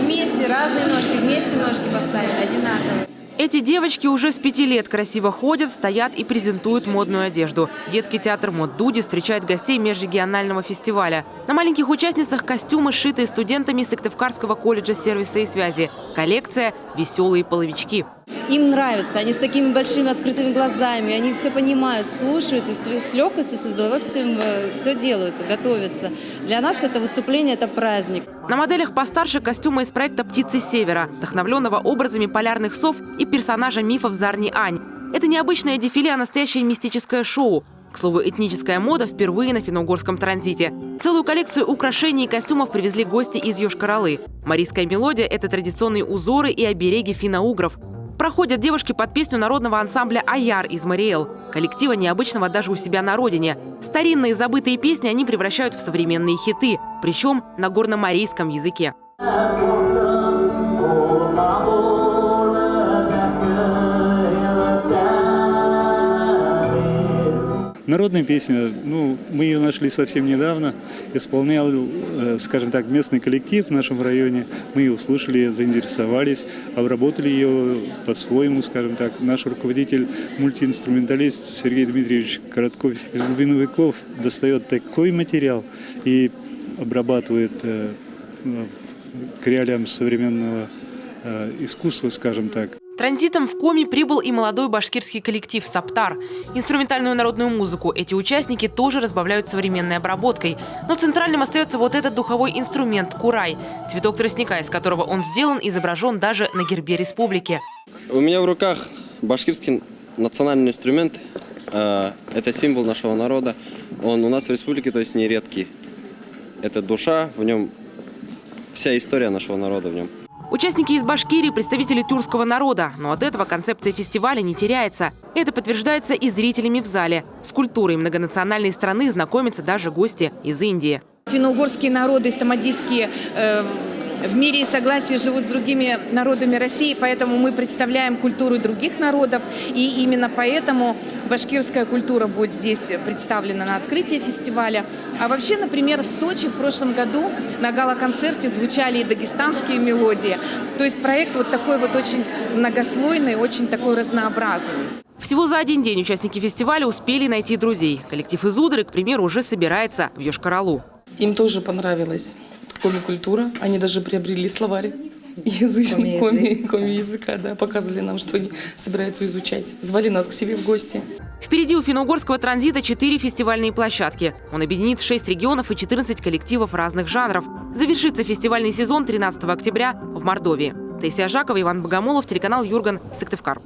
вместе, разные ножки, вместе ножки поставили, одинаковые. Эти девочки уже с 5 лет красиво ходят, стоят и презентуют модную одежду. Детский театр «Мод Дуди» встречает гостей межрегионального фестиваля. На маленьких участницах костюмы, сшитые студентами Сыктывкарского колледжа сервиса и связи. Коллекция «Веселые половички». Им нравится, они с такими большими открытыми глазами, они все понимают, слушают и с легкостью, с удовольствием все делают, готовятся. Для нас это выступление – это праздник. На моделях постарше костюмы из проекта «Птицы Севера», вдохновленного образами полярных сов и персонажа мифов Зарни-Ань. Это необычное дефиле, а настоящее мистическое шоу. К слову, этническая мода впервые на финно-угорском транзите. Целую коллекцию украшений и костюмов привезли гости из Йошкар-Олы. Марийская мелодия – это традиционные узоры и обереги финно-угров. Проходят девушки под песню народного ансамбля «Аяр» из Мариэл. Коллектива необычного даже у себя на родине. Старинные забытые песни они превращают в современные хиты, причем на горно-марийском языке. Народная песня, мы ее нашли совсем недавно, исполнял, скажем так, местный коллектив в нашем районе. Мы ее услышали, заинтересовались, обработали ее по-своему, скажем так. Наш руководитель, мультиинструменталист Сергей Дмитриевич Коротков из глубины веков достает такой материал и обрабатывает к реалиям современного искусства, скажем так. Транзитом в Коми прибыл и молодой башкирский коллектив «Саптар». Инструментальную народную музыку эти участники тоже разбавляют современной обработкой. Но центральным остается вот этот духовой инструмент – курай. Цветок тростника, из которого он сделан, изображен даже на гербе республики. У меня в руках башкирский национальный инструмент. Это символ нашего народа. Он у нас в республике, то есть не редкий. Это душа, в нем вся история нашего народа в нем. Участники из Башкирии – представители тюркского народа. Но от этого концепция фестиваля не теряется. Это подтверждается и зрителями в зале. С культурой многонациональной страны знакомятся даже гости из Индии. Финно-угорские народы, самодийские, в мире и согласии живут с другими народами России, поэтому мы представляем культуру других народов. И именно поэтому башкирская культура будет здесь представлена на открытии фестиваля. А вообще, например, в Сочи в прошлом году на гала-концерте звучали и дагестанские мелодии. То есть проект вот такой вот очень многослойный, очень такой разнообразный. Всего за один день участники фестиваля успели найти друзей. Коллектив из Удры, к примеру, уже собирается в Йошкар-Олу. Им тоже понравилась коми-культура. Они даже приобрели словарь язычный коми-языка, да, показывали нам, что они собираются изучать. Звали нас к себе в гости. Впереди у финно-угорского транзита 4 фестивальные площадки. Он объединит 6 регионов и 14 коллективов разных жанров. Завершится фестивальный сезон 13 октября в Мордовии. Таисия Жакова, Иван Богомолов, телеканал Юрган, Сыктывкар.